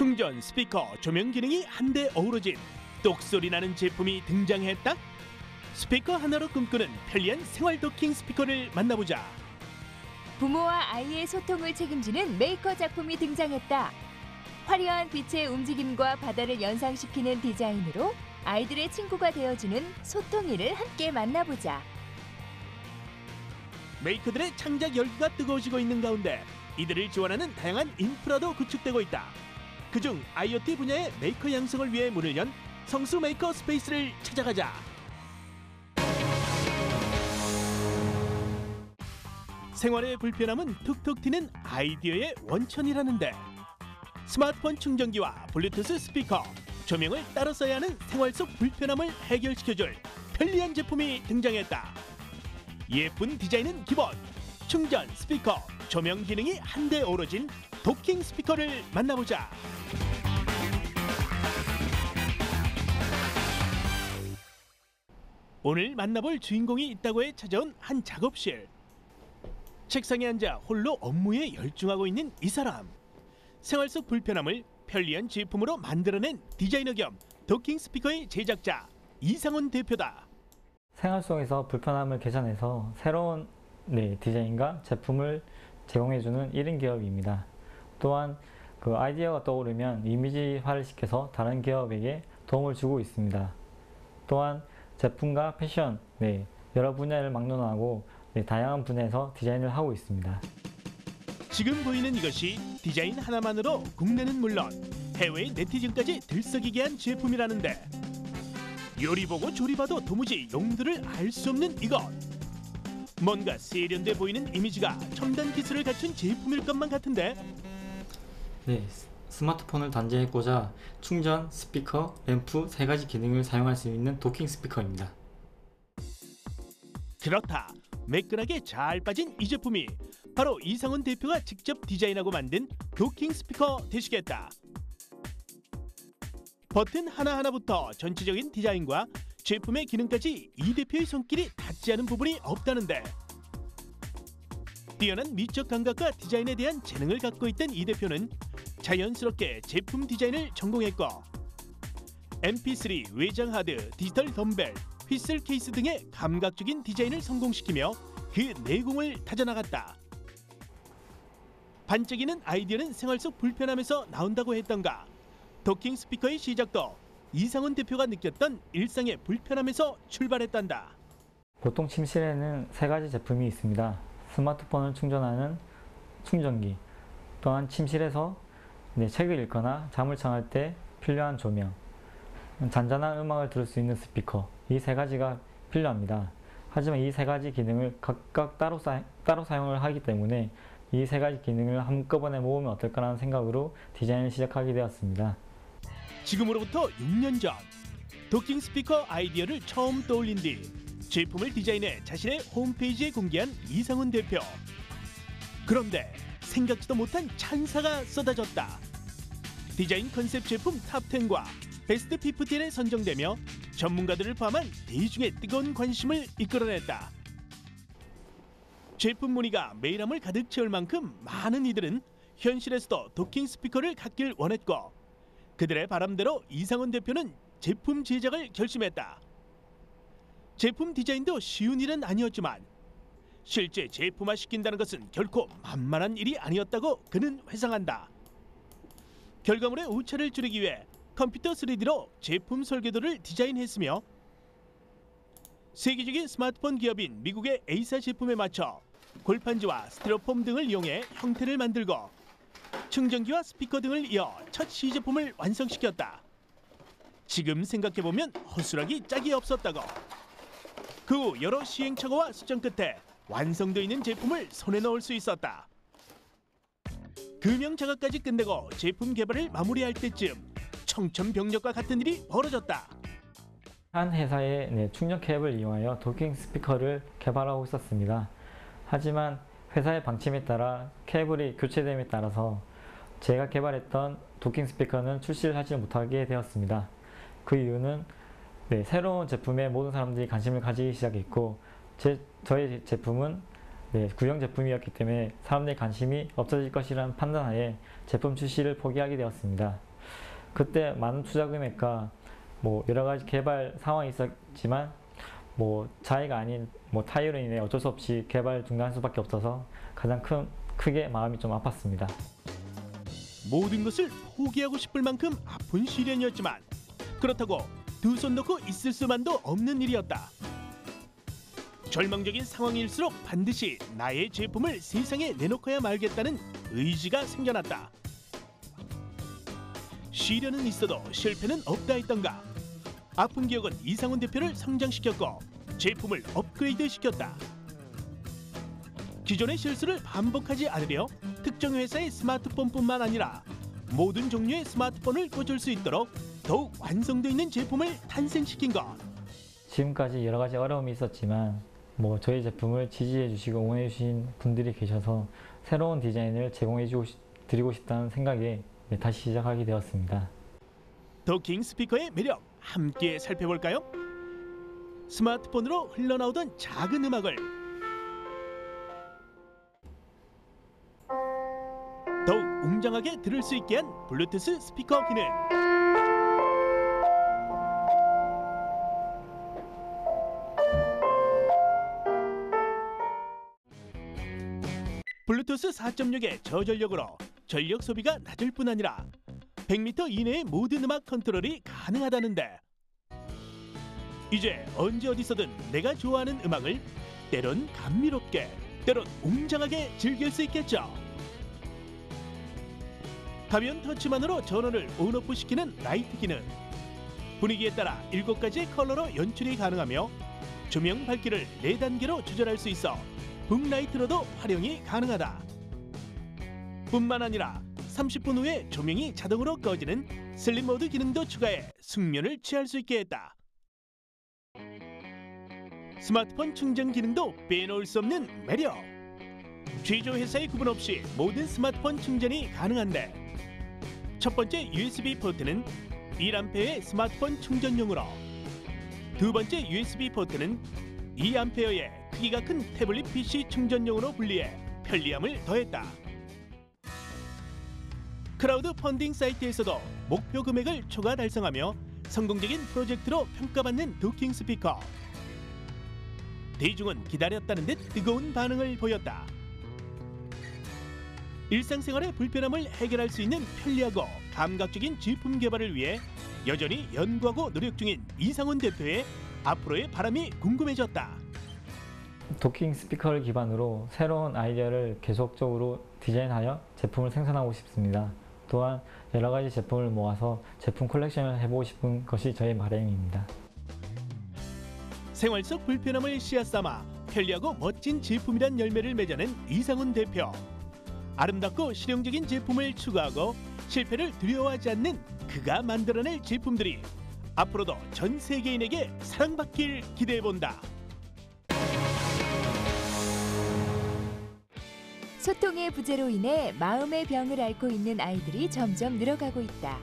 충전, 스피커, 조명 기능이 한데 어우러진 똑소리 나는 제품이 등장했다. 스피커 하나로 꿈꾸는 편리한 생활 도킹 스피커를 만나보자. 부모와 아이의 소통을 책임지는 메이커 작품이 등장했다. 화려한 빛의 움직임과 바다를 연상시키는 디자인으로 아이들의 친구가 되어주는 소통이를 함께 만나보자. 메이커들의 창작 열기가 뜨거워지고 있는 가운데 이들을 지원하는 다양한 인프라도 구축되고 있다. 그중 IoT 분야의 메이커 양성을 위해 문을 연 성수 메이커 스페이스를 찾아가자. 생활의 불편함은 툭툭 튀는 아이디어의 원천이라는데 스마트폰 충전기와 블루투스 스피커, 조명을 따로 써야 하는 생활 속 불편함을 해결시켜줄 편리한 제품이 등장했다. 예쁜 디자인은 기본, 충전, 스피커, 조명 기능이 한데 어우러진 도킹 스피커를 만나보자. 오늘 만나볼 주인공이 있다고 해 찾아온 한 작업실. 책상에 앉아 홀로 업무에 열중하고 있는 이 사람. 생활 속 불편함을 편리한 제품으로 만들어낸 디자이너 겸 도킹 스피커의 제작자 이상훈 대표다. 생활 속에서 불편함을 개선해서 새로운 디자인과 제품을 제공해주는 1인 기업입니다. 또한 그 아이디어가 떠오르면 이미지화를 시켜서 다른 기업에게 도움을 주고 있습니다. 또한 제품과 패션, 여러 분야를 막론하고 다양한 분야에서 디자인을 하고 있습니다. 지금 보이는 이것이 디자인 하나만으로 국내는 물론 해외의 네티즌까지 들썩이게 한 제품이라는데 요리 보고 조리 봐도 도무지 용도를 알 수 없는 이것. 뭔가 세련돼 보이는 이미지가 첨단 기술을 갖춘 제품일 것만 같은데. 스마트폰을 단지에 꽂아 충전, 스피커, 램프 3가지 기능을 사용할 수 있는 도킹 스피커입니다. 그렇다. 매끈하게 잘 빠진 이 제품이 바로 이상훈 대표가 직접 디자인하고 만든 도킹 스피커 되시겠다. 버튼 하나하나부터 전체적인 디자인과 제품의 기능까지 이 대표의 손길이 닿지 않은 부분이 없다는데 뛰어난 미적 감각과 디자인에 대한 재능을 갖고 있던 이 대표는 자연스럽게 제품 디자인을 전공했고 MP3, 외장 하드, 디지털 덤벨, 휘슬 케이스 등의 감각적인 디자인을 성공시키며 그 내공을 다져나갔다. 반짝이는 아이디어는 생활 속 불편함에서 나온다고 했던가. 도킹 스피커의 시작도 이상훈 대표가 느꼈던 일상의 불편함에서 출발했단다. 보통 침실에는 3가지 제품이 있습니다. 스마트폰을 충전하는 충전기, 또한 침실에서 책을 읽거나 잠을 청할 때 필요한 조명, 잔잔한 음악을 들을 수 있는 스피커, 이 3가지가 필요합니다. 하지만 이 3가지 기능을 각각 따로 사용을 하기 때문에 이 3가지 기능을 한꺼번에 모으면 어떨까라는 생각으로 디자인을 시작하게 되었습니다. 지금으로부터 6년 전 도킹 스피커 아이디어를 처음 떠올린 뒤 제품을 디자인해 자신의 홈페이지에 공개한 이상훈 대표. 그런데 생각지도 못한 찬사가 쏟아졌다. 디자인 컨셉 제품 탑10과 베스트 15에 선정되며 전문가들을 포함한 대중의 뜨거운 관심을 이끌어냈다. 제품 문의가 메일함을 가득 채울 만큼 많은 이들은 현실에서도 도킹 스피커를 갖길 원했고 그들의 바람대로 이상훈 대표는 제품 제작을 결심했다. 제품 디자인도 쉬운 일은 아니었지만 실제 제품화 시킨다는 것은 결코 만만한 일이 아니었다고 그는 회상한다. 결과물의 오차를 줄이기 위해 컴퓨터 3D로 제품 설계도를 디자인했으며 세계적인 스마트폰 기업인 미국의 A사 제품에 맞춰 골판지와 스티로폼 등을 이용해 형태를 만들고 충전기와 스피커 등을 이어 첫 시제품을 완성시켰다. 지금 생각해보면 허술하기 짝이 없었다고. 그 후 여러 시행착오와 수정 끝에 완성되어 있는 제품을 손에 넣을 수 있었다. 금형 작업까지 끝내고 제품 개발을 마무리할 때쯤 청천벽력과 같은 일이 벌어졌다. 한 회사의 충전 캡을 이용하여 도킹 스피커를 개발하고 있었습니다. 하지만 회사의 방침에 따라 케이블이 교체됨에 따라서 제가 개발했던 도킹 스피커는 출시를 하지 못하게 되었습니다. 그 이유는 새로운 제품에 모든 사람들이 관심을 가지기 시작했고 저의 제품은 구형 제품이었기 때문에 사람들의 관심이 없어질 것이라는 판단하에 제품 출시를 포기하게 되었습니다. 그때 많은 투자 금액과 뭐 여러 가지 개발 상황이 있었지만 뭐 자해가 아닌 뭐 타이어로 인해 어쩔 수 없이 개발 중단할 수밖에 없어서 가장 크게 마음이 좀 아팠습니다. 모든 것을 포기하고 싶을 만큼 아픈 시련이었지만 그렇다고 두 손 놓고 있을 수만도 없는 일이었다. 절망적인 상황일수록 반드시 나의 제품을 세상에 내놓고야 말겠다는 의지가 생겨났다. 시련은 있어도 실패는 없다 했던가. 아픈 기억은 이상훈 대표를 성장시켰고 제품을 업그레이드 시켰다. 기존의 실수를 반복하지 않으려 특정 회사의 스마트폰뿐만 아니라 모든 종류의 스마트폰을 꽂을 수 있도록 더욱 완성도 있는 제품을 탄생시킨 것. 지금까지 여러 가지 어려움이 있었지만 뭐 저희 제품을 지지해 주시고 응원해 주신 분들이 계셔서 새로운 디자인을 제공해 드리고 싶다는 생각에 다시 시작하게 되었습니다. 도킹 스피커의 매력 함께 살펴볼까요? 스마트폰으로 흘러나오던 작은 음악을 더욱 웅장하게 들을 수 있게 한 블루투스 스피커 기능. 블루투스 4.6의 저전력으로 전력 소비가 낮을 뿐 아니라 100m 이내의 모든 음악 컨트롤이 가능하다는데 이제 언제 어디서든 내가 좋아하는 음악을 때론 감미롭게 때론 웅장하게 즐길 수 있겠죠. 가벼운 터치만으로 전원을 온오프 시키는 라이트 기능. 분위기에 따라 7가지의 컬러로 연출이 가능하며 조명 밝기를 4단계로 조절할 수 있어 붐라이트로도 활용이 가능하다. 뿐만 아니라 30분 후에 조명이 자동으로 꺼지는 슬립 모드 기능도 추가해 숙면을 취할 수 있게 했다. 스마트폰 충전 기능도 빼놓을 수 없는 매력. 제조 회사의 구분 없이 모든 스마트폰 충전이 가능한데 첫 번째 USB 포트는 1A의 스마트폰 충전용으로, 두 번째 USB 포트는 2A의 크기가 큰 태블릿 PC 충전용으로 분리해 편리함을 더했다. 크라우드 펀딩 사이트에서도 목표 금액을 초과 달성하며 성공적인 프로젝트로 평가받는 도킹 스피커. 대중은 기다렸다는 듯 뜨거운 반응을 보였다. 일상생활의 불편함을 해결할 수 있는 편리하고 감각적인 제품 개발을 위해 여전히 연구하고 노력 중인 이상훈 대표의 앞으로의 바람이 궁금해졌다. 도킹 스피커를 기반으로 새로운 아이디어를 계속적으로 디자인하여 제품을 생산하고 싶습니다. 또한 여러 가지 제품을 모아서 제품 컬렉션을 해보고 싶은 것이 저의 바람입니다. 생활 속 불편함을 씨앗삼아 편리하고 멋진 제품이란 열매를 맺어낸 이상훈 대표. 아름답고 실용적인 제품을 추구하고 실패를 두려워하지 않는 그가 만들어낼 제품들이 앞으로도 전 세계인에게 사랑받길 기대해본다. 소통의 부재로 인해 마음의 병을 앓고 있는 아이들이 점점 늘어가고 있다.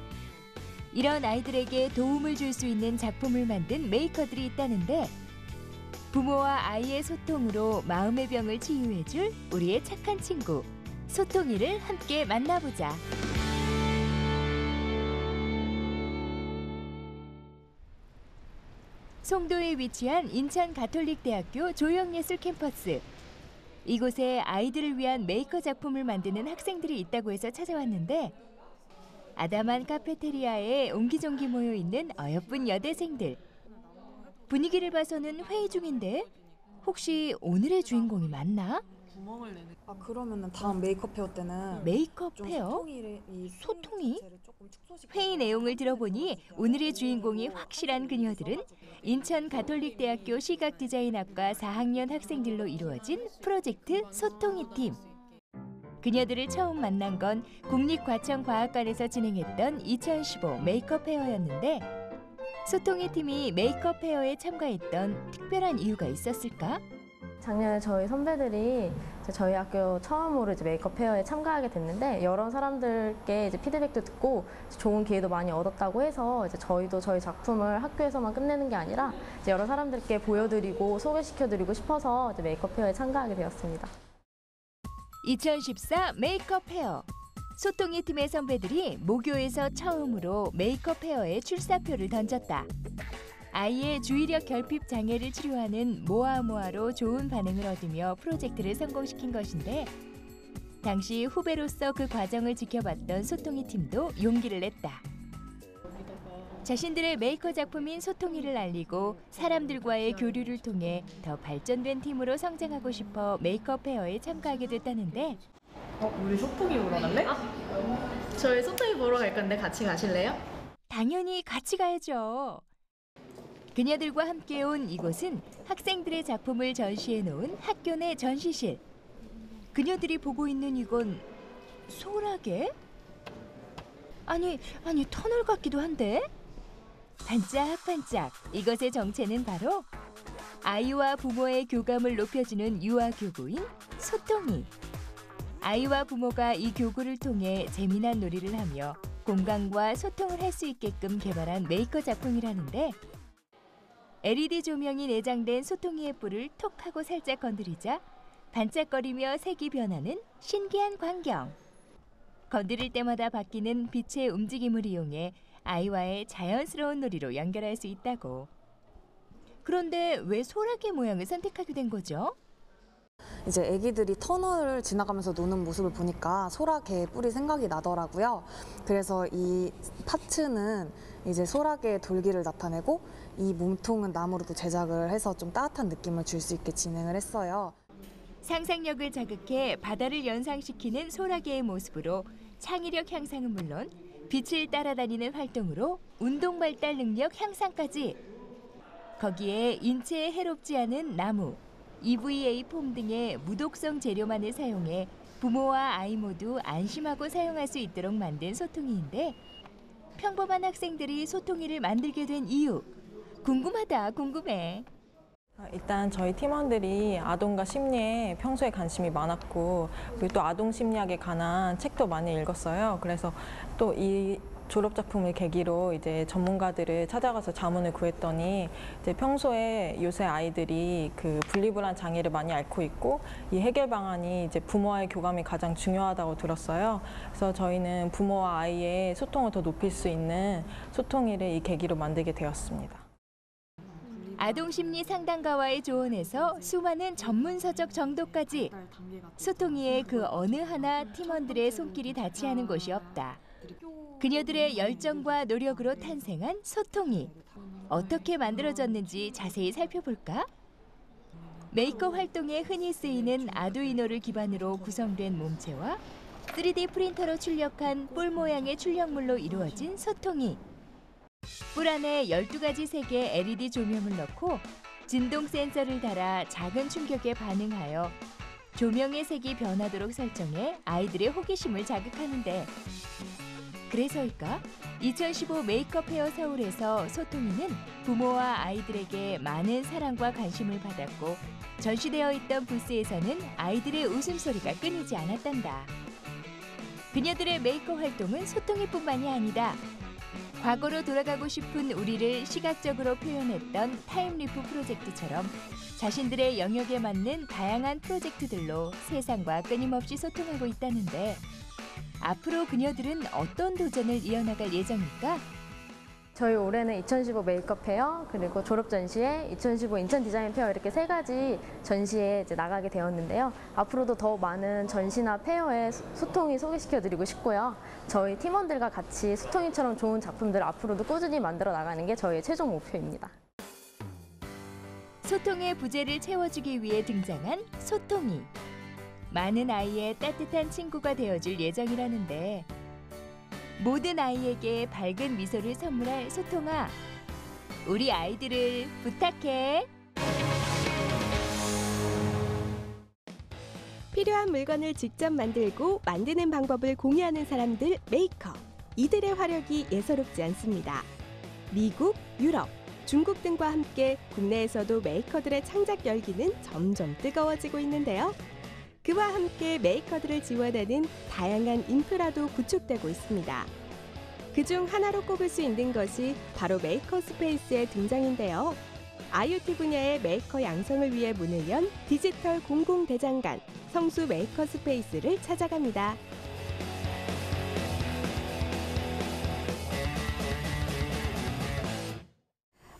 이런 아이들에게 도움을 줄 수 있는 작품을 만든 메이커들이 있다는데 부모와 아이의 소통으로 마음의 병을 치유해줄 우리의 착한 친구 소통이를 함께 만나보자. 송도에 위치한 인천가톨릭대학교 조형예술 캠퍼스. 이곳에 아이들을 위한 메이커 작품을 만드는 학생들이 있다고 해서 찾아왔는데 아담한 카페테리아에 옹기종기 모여있는 어여쁜 여대생들. 분위기를 봐서는 회의 중인데 혹시 오늘의 주인공이 맞나? 아 그러면은 다음 메이크업 헤어 때는 메이크업 좀 헤어? 소통이? 회의 내용을 들어보니 오늘의 주인공이 확실한 그녀들은 인천가톨릭대학교 시각디자인학과 4학년 학생들로 이루어진 프로젝트 소통이 팀. 그녀들을 처음 만난 건 국립과천과학관에서 진행했던 2015 메이크업 헤어였는데 소통이 팀이 메이크업 헤어에 참가했던 특별한 이유가 있었을까? 작년에 저희 선배들이 저희 학교 처음으로 이제 메이크업 페어에 참가하게 됐는데 여러 사람들께 이제 피드백도 듣고 좋은 기회도 많이 얻었다고 해서 이제 저희도 저희 작품을 학교에서만 끝내는 게 아니라 이제 여러 사람들께 보여드리고 소개시켜드리고 싶어서 이제 메이크업 페어에 참가하게 되었습니다. 2014 메이크업 헤어. 소통이 팀의 선배들이 모교에서 처음으로 메이크업 페어에 출사표를 던졌다. 아이의 주의력 결핍 장애를 치료하는 모아모아로 좋은 반응을 얻으며 프로젝트를 성공시킨 것인데 당시 후배로서 그 과정을 지켜봤던 소통이 팀도 용기를 냈다. 자신들의 메이커 작품인 소통이를 알리고 사람들과의 교류를 통해 더 발전된 팀으로 성장하고 싶어 메이크업 페어에 참가하게 됐다는데 우리 소통이 보러 갈래? 저희 소통이 보러 갈 건데 같이 가실래요? 당연히 같이 가야죠. 그녀들과 함께 온 이곳은 학생들의 작품을 전시해 놓은 학교 내 전시실. 그녀들이 보고 있는 이건 소라게? 아니 터널 같기도 한데? 반짝반짝 이것의 정체는 바로 아이와 부모의 교감을 높여주는 유아교구인 소통이. 아이와 부모가 이 교구를 통해 재미난 놀이를 하며 공감과 소통을 할 수 있게끔 개발한 메이커 작품이라는데 LED 조명이 내장된 소통이의 뿔을 톡 하고 살짝 건드리자 반짝거리며 색이 변하는 신기한 광경. 건드릴 때마다 바뀌는 빛의 움직임을 이용해 아이와의 자연스러운 놀이로 연결할 수 있다고. 그런데 왜 소라게 모양을 선택하게 된 거죠? 이제 애기들이 터널을 지나가면서 노는 모습을 보니까 소라게 뿔이 생각이 나더라고요. 그래서 이 파츠는 이제 소라게의 돌기를 나타내고 이 몸통은 나무로도 제작을 해서 좀 따뜻한 느낌을 줄 수 있게 진행을 했어요. 상상력을 자극해 바다를 연상시키는 소라게의 모습으로 창의력 향상은 물론 빛을 따라다니는 활동으로 운동 발달 능력 향상까지. 거기에 인체에 해롭지 않은 나무, EVA 폼 등의 무독성 재료만을 사용해 부모와 아이 모두 안심하고 사용할 수 있도록 만든 소통이인데 평범한 학생들이 소통이를 만들게 된 이유 궁금하다 궁금해. 일단 저희 팀원들이 아동과 심리에 평소에 관심이 많았고 그리고 또 아동 심리학에 관한 책도 많이 읽었어요. 그래서 또 이 졸업 작품을 계기로 이제 전문가들을 찾아가서 자문을 구했더니 이제 평소에 요새 아이들이 그 분리불안 장애를 많이 앓고 있고 이 해결 방안이 이제 부모와의 교감이 가장 중요하다고 들었어요. 그래서 저희는 부모와 아이의 소통을 더 높일 수 있는 소통이를 이 계기로 만들게 되었습니다. 아동심리 상담가와의 조언에서 수많은 전문 서적 정도까지 소통이의 그 어느 하나 팀원들의 손길이 닿지 않은 곳이 없다. 그녀들의 열정과 노력으로 탄생한 소통이 어떻게 만들어졌는지 자세히 살펴볼까? 메이커 활동에 흔히 쓰이는 아두이노를 기반으로 구성된 몸체와 3D 프린터로 출력한 뿔 모양의 출력물로 이루어진 소통이. 뿔 안에 12가지 색의 LED 조명을 넣고 진동 센서를 달아 작은 충격에 반응하여 조명의 색이 변하도록 설정해 아이들의 호기심을 자극하는데 그래서일까? 2015 메이크업 페어 서울에서 소통이는 부모와 아이들에게 많은 사랑과 관심을 받았고 전시되어 있던 부스에서는 아이들의 웃음소리가 끊이지 않았단다. 그녀들의 메이크업 활동은 소통이뿐만이 아니다. 과거로 돌아가고 싶은 우리를 시각적으로 표현했던 타임리프 프로젝트처럼 자신들의 영역에 맞는 다양한 프로젝트들로 세상과 끊임없이 소통하고 있다는데 앞으로 그녀들은 어떤 도전을 이어나갈 예정일까? 저희 올해는 2015 메이크업 페어 그리고 졸업 전시회, 2015 인천 디자인 페어 이렇게 3가지 전시에 이제 나가게 되었는데요. 앞으로도 더 많은 전시나 페어에 소통이 소개시켜드리고 싶고요. 저희 팀원들과 같이 소통이처럼 좋은 작품들을 앞으로도 꾸준히 만들어 나가는 게 저희의 최종 목표입니다. 소통의 부재를 채워주기 위해 등장한 소통이. 많은 아이의 따뜻한 친구가 되어줄 예정이라는데 모든 아이에게 밝은 미소를 선물할 소통아. 우리 아이들을 부탁해. 필요한 물건을 직접 만들고 만드는 방법을 공유하는 사람들 메이커. 이들의 화력이 예사롭지 않습니다. 미국, 유럽, 중국 등과 함께 국내에서도 메이커들의 창작 열기는 점점 뜨거워지고 있는데요. 그와 함께 메이커들을 지원하는 다양한 인프라도 구축되고 있습니다. 그중 하나로 꼽을 수 있는 것이 바로 메이커 스페이스의 등장인데요. IoT 분야의 메이커 양성을 위해 문을 연 디지털 공공대장간 성수 메이커 스페이스를 찾아갑니다.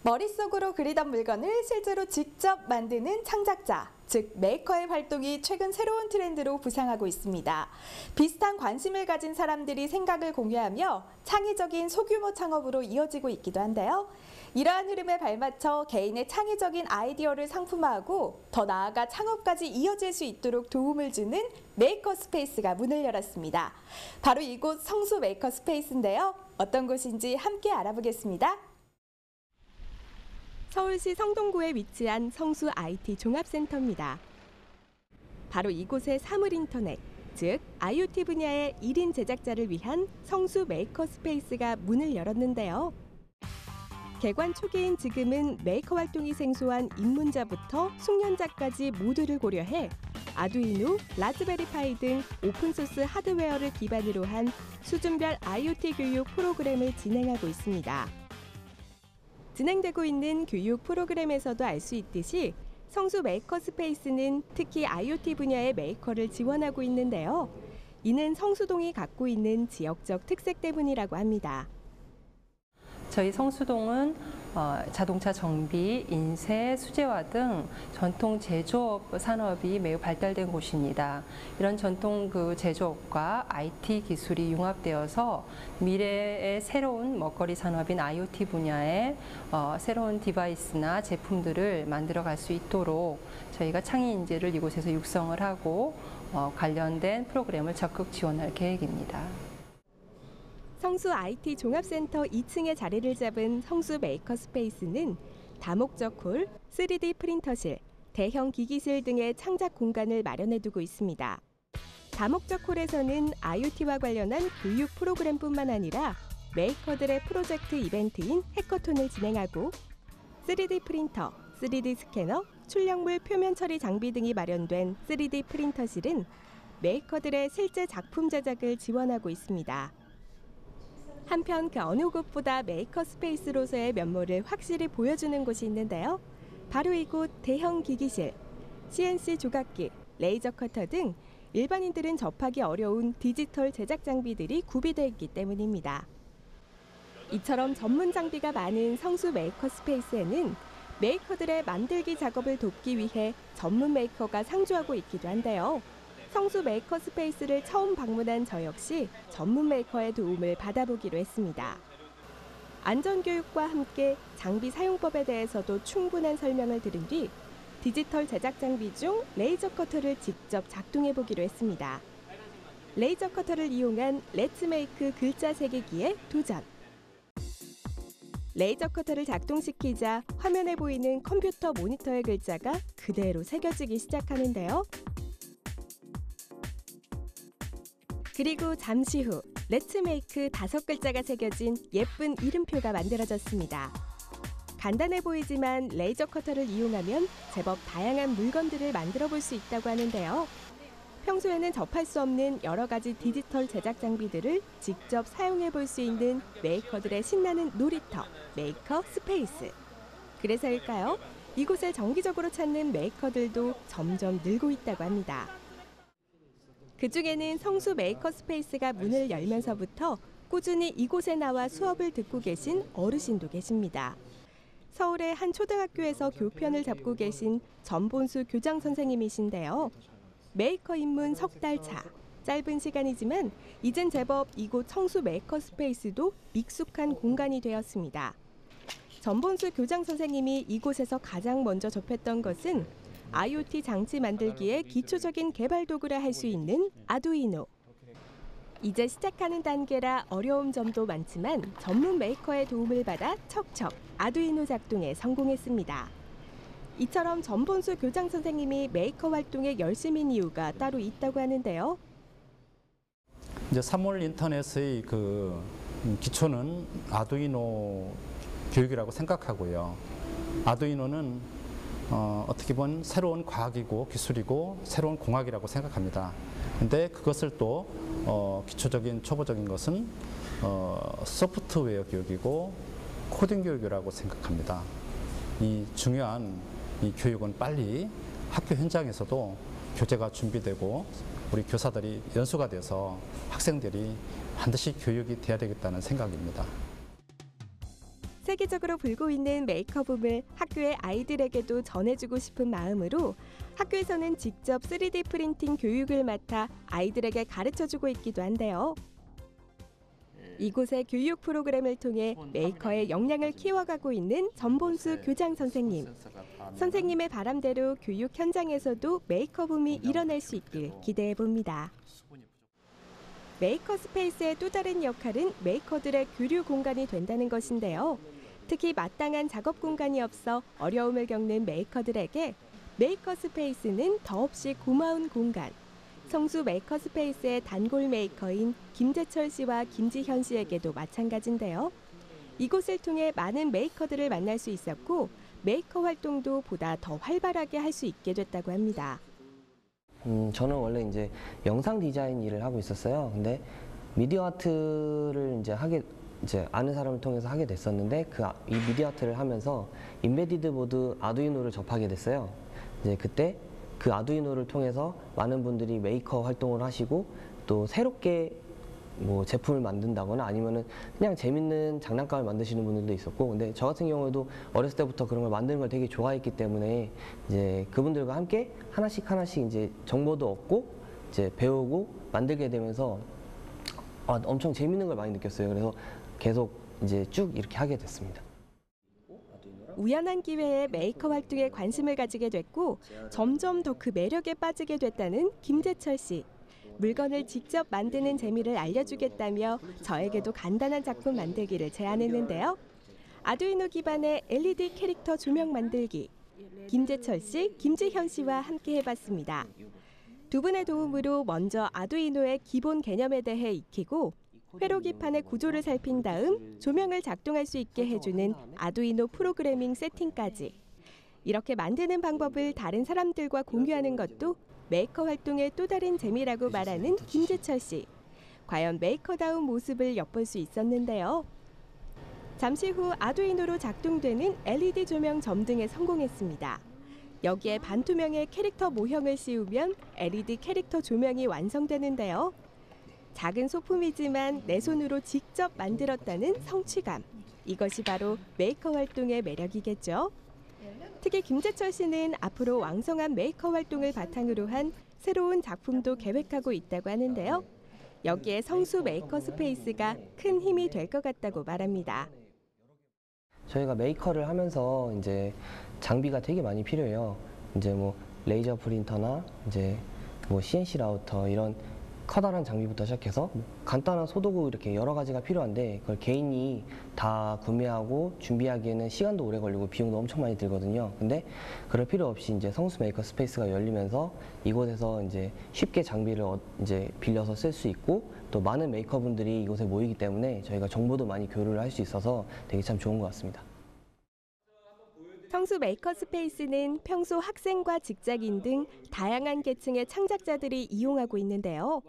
머릿속으로 그리던 물건을 실제로 직접 만드는 창작자, 즉 메이커의 활동이 최근 새로운 트렌드로 부상하고 있습니다. 비슷한 관심을 가진 사람들이 생각을 공유하며 창의적인 소규모 창업으로 이어지고 있기도 한데요. 이러한 흐름에 발맞춰 개인의 창의적인 아이디어를 상품화하고 더 나아가 창업까지 이어질 수 있도록 도움을 주는 메이커 스페이스가 문을 열었습니다. 바로 이곳 성수 메이커 스페이스인데요. 어떤 곳인지 함께 알아보겠습니다. 서울시 성동구에 위치한 성수 IT 종합센터입니다. 바로 이곳의 사물인터넷, 즉 IoT 분야의 1인 제작자를 위한 성수 메이커 스페이스가 문을 열었는데요. 개관 초기인 지금은 메이커 활동이 생소한 입문자부터 숙련자까지 모두를 고려해 아두이노, 라즈베리파이 등 오픈소스 하드웨어를 기반으로 한 수준별 IoT 교육 프로그램을 진행하고 있습니다. 진행되고 있는 교육 프로그램에서도 알 수 있듯이 성수 메이커 스페이스는 특히 IoT 분야의 메이커를 지원하고 있는데요. 이는 성수동이 갖고 있는 지역적 특색 때문이라고 합니다. 저희 성수동은 자동차 정비, 인쇄, 수제화 등 전통 제조업 산업이 매우 발달된 곳입니다. 이런 전통 제조업과 IT 기술이 융합되어서 미래의 새로운 먹거리 산업인 IoT 분야의 새로운 디바이스나 제품들을 만들어갈 수 있도록 저희가 창의 인재를 이곳에서 육성을 하고 관련된 프로그램을 적극 지원할 계획입니다. 성수 IT 종합센터 2층에 자리를 잡은 성수 메이커 스페이스는 다목적 홀, 3D 프린터실, 대형 기기실 등의 창작 공간을 마련해두고 있습니다. 다목적 홀에서는 IoT와 관련한 교육 프로그램뿐만 아니라 메이커들의 프로젝트 이벤트인 해커톤을 진행하고 3D 프린터, 3D 스캐너, 출력물 표면 처리 장비 등이 마련된 3D 프린터실은 메이커들의 실제 작품 제작을 지원하고 있습니다. 한편 그 어느 곳보다 메이커 스페이스로서의 면모를 확실히 보여주는 곳이 있는데요. 바로 이곳 대형 기기실, CNC 조각기, 레이저 커터 등 일반인들은 접하기 어려운 디지털 제작 장비들이 구비되어 있기 때문입니다. 이처럼 전문 장비가 많은 성수 메이커 스페이스에는 메이커들의 만들기 작업을 돕기 위해 전문 메이커가 상주하고 있기도 한데요. 성수 메이커 스페이스를 처음 방문한 저 역시 전문 메이커의 도움을 받아보기로 했습니다. 안전교육과 함께 장비 사용법에 대해서도 충분한 설명을 들은 뒤 디지털 제작 장비 중 레이저 커터를 직접 작동해보기로 했습니다. 레이저 커터를 이용한 렛츠메이크 글자 새기기에 도전! 레이저 커터를 작동시키자 화면에 보이는 컴퓨터 모니터의 글자가 그대로 새겨지기 시작하는데요. 그리고 잠시 후 렛츠메이크 5글자가 새겨진 예쁜 이름표가 만들어졌습니다. 간단해 보이지만 레이저 커터를 이용하면 제법 다양한 물건들을 만들어 볼 수 있다고 하는데요. 평소에는 접할 수 없는 여러 가지 디지털 제작 장비들을 직접 사용해 볼 수 있는 메이커들의 신나는 놀이터, 메이커 스페이스. 그래서일까요? 이곳을 정기적으로 찾는 메이커들도 점점 늘고 있다고 합니다. 그중에는 성수 메이커 스페이스가 문을 열면서부터 꾸준히 이곳에 나와 수업을 듣고 계신 어르신도 계십니다. 서울의 한 초등학교에서 교편을 잡고 계신 전본수 교장 선생님이신데요. 메이커 입문 석 달 차. 짧은 시간이지만 이젠 제법 이곳 성수 메이커 스페이스도 익숙한 공간이 되었습니다. 전본수 교장 선생님이 이곳에서 가장 먼저 접했던 것은 IoT 장치 만들기에 기초적인 개발 도구라 할 수 있는 아두이노. 이제 시작하는 단계라 어려운 점도 많지만 전문 메이커의 도움을 받아 척척 아두이노 작동에 성공했습니다. 이처럼 전본수 교장 선생님이 메이커 활동에 열심인 이유가 따로 있다고 하는데요. 이제 사물 인터넷의 기초는 아두이노 교육이라고 생각하고요. 아두이노는 어떻게 보면 새로운 과학이고 기술이고 새로운 공학이라고 생각합니다. 근데 그것을 또 기초적인 초보적인 것은 소프트웨어 교육이고 코딩 교육이라고 생각합니다. 이 중요한 이 교육은 빨리 학교 현장에서도 교재가 준비되고 우리 교사들이 연수가 돼서 학생들이 반드시 교육이 돼야 되겠다는 생각입니다. 세계적으로 불고 있는 메이크업 붐을 학교의 아이들에게도 전해주고 싶은 마음으로 학교에서는 직접 3D 프린팅 교육을 맡아 아이들에게 가르쳐주고 있기도 한데요. 이곳의 교육 프로그램을 통해 메이커의 역량을 키워가고 있는 전본수 교장 선생님. 선생님의 바람대로 교육 현장에서도 메이커 붐이 일어날 수 있길 기대해 봅니다. 메이커 스페이스의 또 다른 역할은 메이커들의 교류 공간이 된다는 것인데요. 특히 마땅한 작업 공간이 없어 어려움을 겪는 메이커들에게 메이커 스페이스는 더없이 고마운 공간. 성수 메이커 스페이스의 단골 메이커인 김재철 씨와 김지현 씨에게도 마찬가지인데요. 이곳을 통해 많은 메이커들을 만날 수 있었고 메이커 활동도 보다 더 활발하게 할 수 있게 됐다고 합니다. 저는 원래 이제 영상 디자인 일을 하고 있었어요. 근데 미디어 아트를 이제 아는 사람을 통해서 하게 됐었는데 이 미디어 아트를 하면서 인베디드 보드 아두이노를 접하게 됐어요. 이제 그때 그 아두이노를 통해서 많은 분들이 메이커 활동을 하시고 또 새롭게 뭐 제품을 만든다거나 아니면은 그냥 재밌는 장난감을 만드시는 분들도 있었고, 근데 저 같은 경우에도 어렸을 때부터 그런 걸 만드는 걸 되게 좋아했기 때문에 이제 그분들과 함께 하나씩 이제 정보도 얻고 이제 배우고 만들게 되면서 엄청 재밌는 걸 많이 느꼈어요. 그래서 계속 이제 쭉 이렇게 하게 됐습니다. 우연한 기회에 메이커 활동에 관심을 가지게 됐고 점점 더 그 매력에 빠지게 됐다는 김재철 씨. 물건을 직접 만드는 재미를 알려주겠다며 저에게도 간단한 작품 만들기를 제안했는데요. 아두이노 기반의 LED 캐릭터 조명 만들기. 김재철 씨, 김지현 씨와 함께 해봤습니다. 두 분의 도움으로 먼저 아두이노의 기본 개념에 대해 익히고 회로기판의 구조를 살핀 다음 조명을 작동할 수 있게 해주는 아두이노 프로그래밍 세팅까지. 이렇게 만드는 방법을 다른 사람들과 공유하는 것도 메이커 활동의 또 다른 재미라고 말하는 김재철 씨. 과연 메이커다운 모습을 엿볼 수 있었는데요. 잠시 후 아두이노로 작동되는 LED 조명 점등에 성공했습니다. 여기에 반투명의 캐릭터 모형을 씌우면 LED 캐릭터 조명이 완성되는데요. 작은 소품이지만 내 손으로 직접 만들었다는 성취감. 이것이 바로 메이커 활동의 매력이겠죠. 특히 김재철 씨는 앞으로 왕성한 메이커 활동을 바탕으로 한 새로운 작품도 계획하고 있다고 하는데요. 여기에 성수 메이커 스페이스가 큰 힘이 될 것 같다고 말합니다. 저희가 메이커를 하면서 이제 장비가 되게 많이 필요해요. 이제 뭐 레이저 프린터나 이제 뭐 CNC 라우터 이런 커다란 장비부터 시작해서 간단한 소도구 이렇게 여러 가지가 필요한데 그걸 개인이 다 구매하고 준비하기에는 시간도 오래 걸리고 비용도 엄청 많이 들거든요. 근데 그럴 필요 없이 이제 성수 메이커 스페이스가 열리면서 이곳에서 이제 쉽게 장비를 이제 빌려서 쓸 수 있고 또 많은 메이커 분들이 이곳에 모이기 때문에 저희가 정보도 많이 교류를 할 수 있어서 되게 참 좋은 것 같습니다. 성수 메이커 스페이스는 평소 학생과 직장인 등 다양한 계층의 창작자들이 이용하고 있는데요.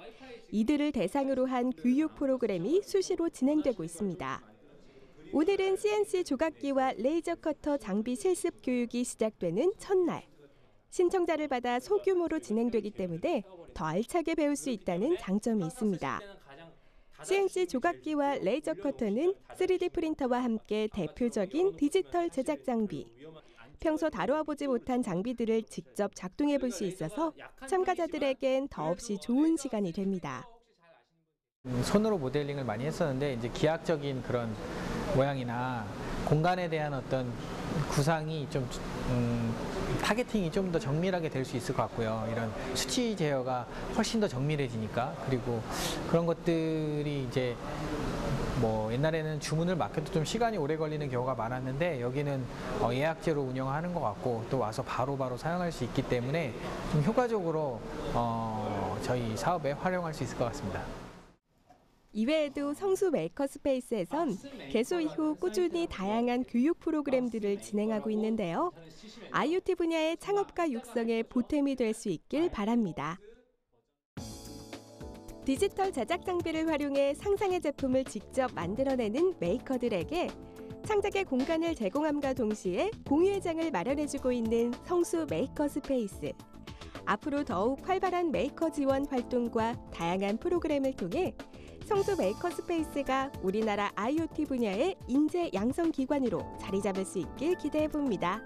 이들을 대상으로 한 교육 프로그램이 수시로 진행되고 있습니다. 오늘은 CNC 조각기와 레이저 커터 장비 실습 교육이 시작되는 첫날. 신청자를 받아 소규모로 진행되기 때문에 더 알차게 배울 수 있다는 장점이 있습니다. CNC 조각기와 레이저 커터는 3D 프린터와 함께 대표적인 디지털 제작 장비. 평소 다루어 보지 못한 장비들을 직접 작동해 볼 수 있어서 참가자들에겐 더없이 좋은 시간이 됩니다. 손으로 모델링을 많이 했었는데 이제 기하학적인 그런 모양이나 공간에 대한 어떤 구상이 좀 타겟팅이 좀 더 정밀하게 될 수 있을 것 같고요. 이런 수치 제어가 훨씬 더 정밀해지니까. 그리고 그런 것들이 이제 뭐 옛날에는 주문을 맡겨도 좀 시간이 오래 걸리는 경우가 많았는데 여기는 예약제로 운영하는 것 같고 또 와서 바로바로 사용할 수 있기 때문에 좀 효과적으로 저희 사업에 활용할 수 있을 것 같습니다. 이외에도 성수 메이커 스페이스에선 개소 이후 꾸준히 다양한 교육 프로그램들을 진행하고 있는데요. IoT 분야의 창업가 육성에 보탬이 될 수 있길 바랍니다. 디지털 제작 장비를 활용해 상상의 제품을 직접 만들어내는 메이커들에게 창작의 공간을 제공함과 동시에 공유의 장을 마련해주고 있는 성수 메이커 스페이스. 앞으로 더욱 활발한 메이커 지원 활동과 다양한 프로그램을 통해 성수 메이커스페이스가 우리나라 IoT 분야의 인재 양성 기관으로 자리 잡을 수 있길 기대해 봅니다.